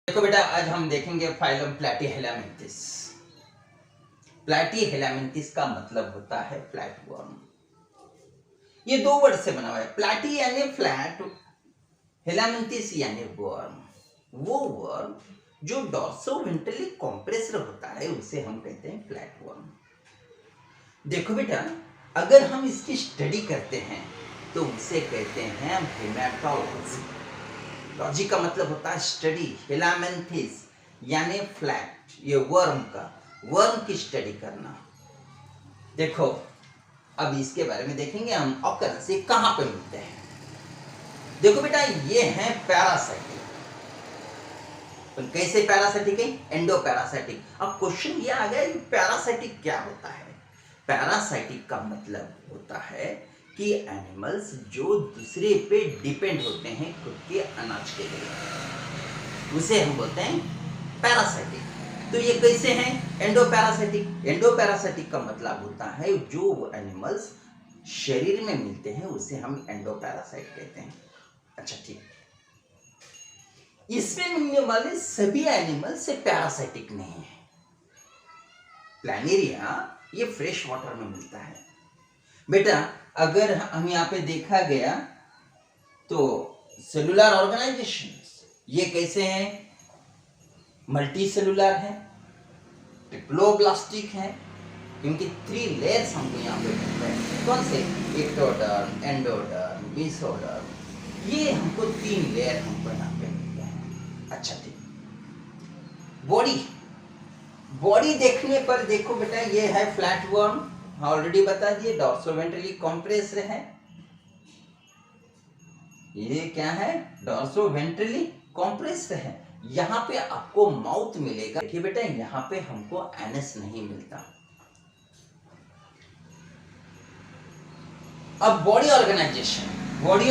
देखो बेटा, आज हम देखेंगे फाइलम प्लैटीहेलामिन्थिस। प्लैटीहेलामिन्थिस का मतलब होता है फ्लैटवर्म। ये दो वर्ड से बना हुआ है। प्लैटी यानी फ्लैट, हेलामिन्थिस यानी वर्म। वो वर्म जो डॉर्सोवेंट्रली कॉम्प्रेस्ड होता है उसे हम कहते हैं फ्लैटवर्म। देखो बेटा, अगर हम इसकी स्टडी करते हैं तो उसे कहते हैं हेमाटोलॉजी। लॉजी का मतलब होता है स्टडी। हेलामिन्थिस यानी फ्लैट, ये वर्म की स्टडी करना। देखो, अब इसके बारे में देखेंगे हम ऑकरेंस ये कहां पे मिलते हैं। देखो बेटा, ये है पैरासाइटिक। तो कैसे पैरासाइटिक है? Endo parasitic. अब क्वेश्चन ये आ गया कि पैरासाइटिक क्या होता है। पैरासाइटिक का मतलब होता है कि एनिमल्स जो दूसरे पे डिपेंड होते हैं खुद के अनाज के लिए, उसे हम बोलते हैं पैरासाइटिक। तो ये कैसे हैं? एंडोपैरासाइटिक। एंडोपैरासाइटिक का मतलब होता है जो एनिमल्स शरीर में मिलते हैं उसे हम एंडोपैरासाइट कहते हैं। अच्छा ठीक, इसमें मिलने वाले सभी एनिमल्स से पैरासाइटिक नहीं है। प्लैनेरिया ये फ्रेश वाटर में मिलता है। बेटा, अगर हम यहाँ पे देखा गया तो सेलुलर ऑर्गेनाइजेशंस ये कैसे हैं? मल्टी सेलुलर है, ट्रिप्लोब्लास्टिक है, क्योंकि 3 लेयर्स हमको यहाँ पे मिलते हैं। कौन से? Ectoderm, endoderm, mesoderm. ये हमको 3 लेयर हमको यहाँ पे मिलते हैं। अच्छा ठीक, बॉडी देखने पर देखो बेटा, ये है फ्लैटवर्म। ऑलरेडी बता दिए, डॉर्सोवेंट्रली कॉम्प्रेस्ड है। ये क्या है? डॉर्सोवेंट्रली कॉम्प्रेस्ड है। यहाँ पे आपको माउथ मिलेगा। देखिए बेटा, यहाँ पे हमको एनस नहीं मिलता। अब बॉडी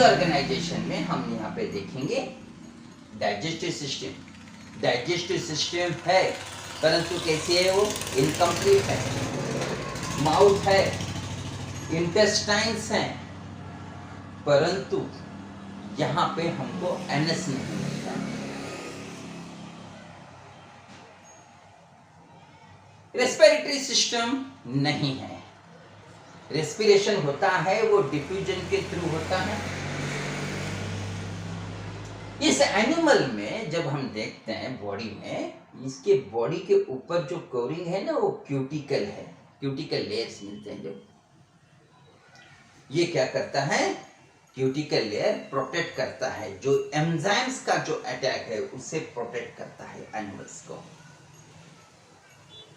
ऑर्गेनाइजेशन में हम यहाँ पे देखेंगे डाइजेस्टिव सिस्टम है, परंतु कैसी है वो? इनकम्प्लीट है। माउथ है, इंटेस्टाइन्स हैं, परंतु यहां पे हमको एनस नहीं मिलता। रेस्पिरेटरी सिस्टम नहीं है। रेस्पिरेशन होता है वो डिफ्यूजन के थ्रू होता है। इस एनिमल में जब हम देखते हैं बॉडी में, इसके बॉडी के ऊपर जो कवरिंग है ना, वो क्यूटिकल है। क्यूटिकल लेयर्स मिलते हैं। जब ये क्या करता है? क्यूटिकल लेयर प्रोटेक्ट करता है, जो एंजाइम्स का जो अटैक है उससे प्रोटेक्ट करता है एनिमल्स को।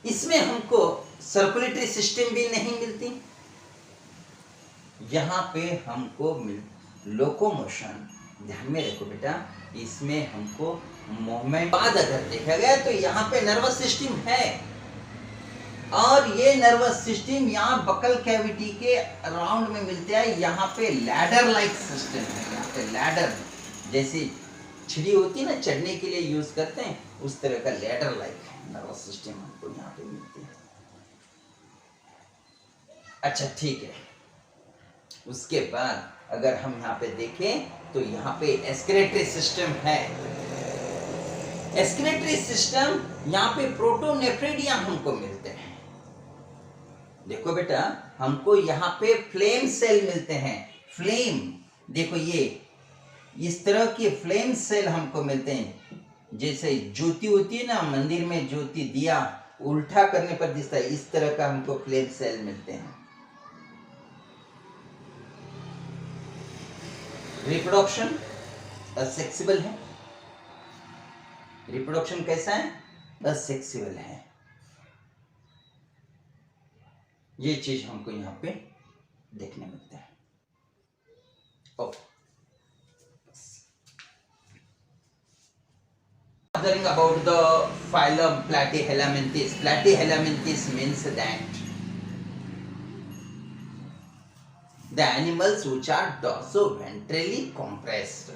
इसमें हमको सर्कुलेटरी सिस्टम भी नहीं मिलती। यहाँ पे हमको लोकोमोशन, ध्यान में रखो बेटा, इसमें हमको मूवमेंट। बाद अगर देखा गया तो यहाँ पे नर्वस सिस्टम है, और ये नर्वस सिस्टम यहाँ बकल कैविटी के अराउंड में मिलते हैं। यहाँ पे लैडर लाइक सिस्टम है। यहाँ पे लैडर जैसी छिड़ी होती है ना, चढ़ने के लिए यूज करते हैं, उस तरह का लैडर लाइक नर्वस सिस्टम हमको यहाँ पे मिलती है। अच्छा ठीक है, उसके बाद अगर हम यहाँ पे देखें तो यहाँ पे एक्सक्रीटरी सिस्टम है। एक्सक्रीटरी सिस्टम यहाँ पे प्रोटोनेफ्रिडिया हमको मिलते हैं। देखो बेटा, हमको यहाँ पे फ्लेम सेल मिलते हैं। फ्लेम, देखो ये इस तरह के फ्लेम सेल हमको मिलते हैं। जैसे ज्योति होती है ना, मंदिर में ज्योति दिया उल्टा करने पर दिखता है, इस तरह का हमको फ्लेम सेल मिलते हैं। रिप्रोडक्शन असेक्सिबल है। रिप्रोडक्शन कैसा है? असेक्सिबल है। ये चीज हमको यहाँ पे देखने मिलता है। About the phylum Platyhelminthes. Platyhelminthes means that the animals which are dorsoventrally compressed.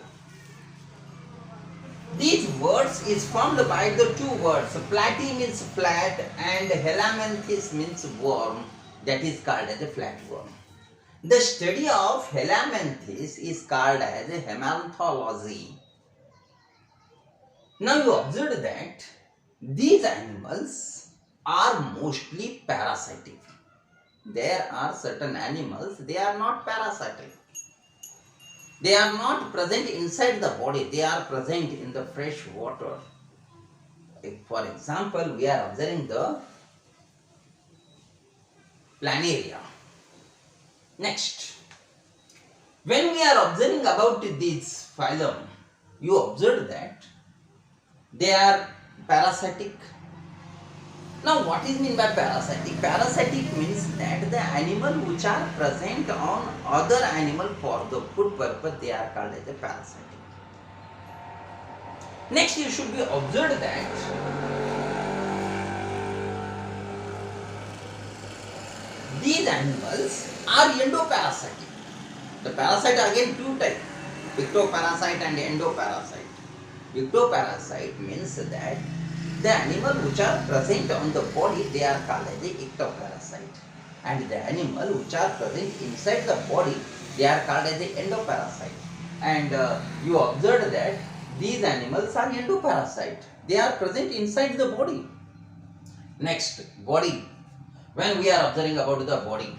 These words is formed by the 2 words. Platy means flat and Helminthes means worm. That is called as a flatworm. The study of Helminthes is called as a hemanthology. Now you observe that these animals are mostly parasitic. There are certain animals, they are not parasitic. They are not present inside the body, they are present in the fresh water. For example, we are observing the planaria. Next, when we are observing about this phylum, you observe that they are parasitic. Now, what is mean by parasitic? Parasitic means that the animal which are present on other animal for the food purpose, they are called as a parasitic. Next, you should be observed that these animals are endoparasitic. The parasite again two types, ectoparasite and endoparasite. Ectoparasite means that the animal which are present on the body, they are called as the ectoparasite. And the animal which are present inside the body, they are called as the endoparasite. And you observed that these animals are endoparasite. They are present inside the body. Next, body. When we are observing about the body,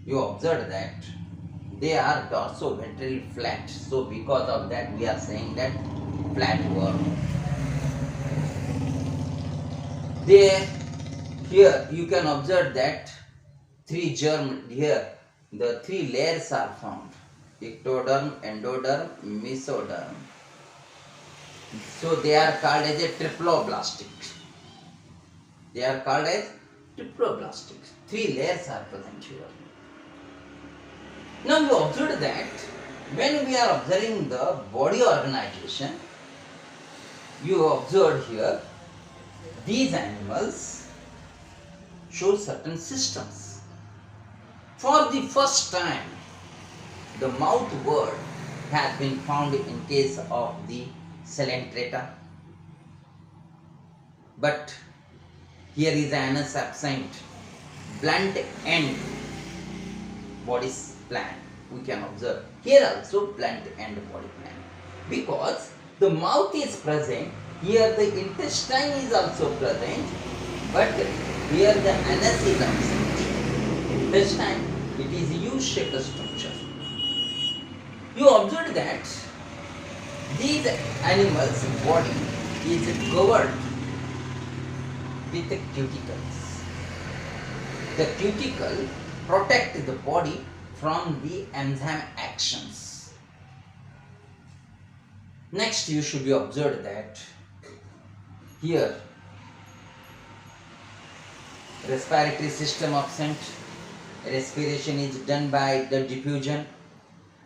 you observe that they are dorso-ventrally flat. So because of that, we are saying that flatworm. There, here you can observe that three germ here. The three layers are found: ectoderm, endoderm, mesoderm. So they are called as a triploblastic. They are called as triploblastic. Three layers are present here. Now you observe that when we are observing the body organization, you observe here these animals show certain systems. For the first time, the mouth word has been found in case of the Coelenterata. But here is anus absent, blunt end body plan. We can observe here also blunt end body plan, because the mouth is present, here the intestine is also present, but here the anus is absent. Intestine, it is a U-shaped structure. You observe that these animals' body is covered with the cuticles. The cuticle protect the body from the enzyme actions. Next, you should be observed that here respiratory system absent. Respiration is done by the diffusion.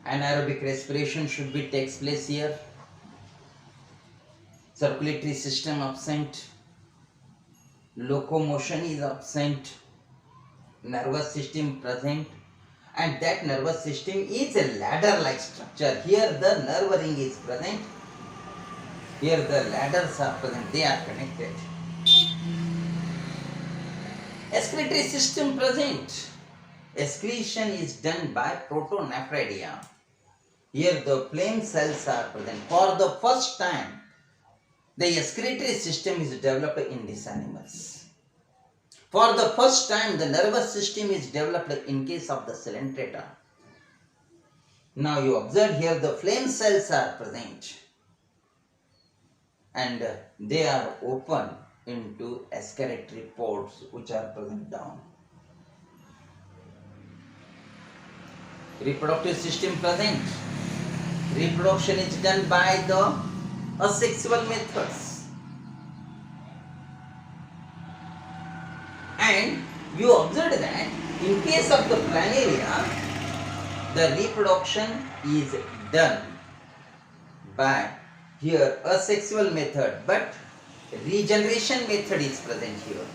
Anaerobic respiration should be takes place here. Circulatory system absent. Locomotion is absent. Nervous system present, and that nervous system is a ladder-like structure. Here the nerve ring is present. Here the ladders are present. They are connected. Excretory system present. Excretion is done by protonephridia. Here the flame cells are present. For the first time, the excretory system is developed in these animals. For the first time, the nervous system is developed in case of the Coelenterata. Now you observe here the flame cells are present, and they are open into excretory ports which are present down. Reproductive system present. Reproduction is done by the asexual methods. And you observe that in case of the planaria, the reproduction is done by here asexual method, but regeneration method is present here.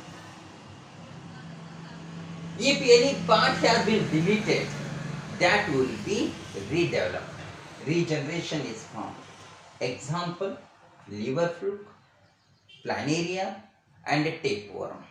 If any part has been deleted, that will be redeveloped. Regeneration is found. Example: liver fluke, planaria, and tapeworm.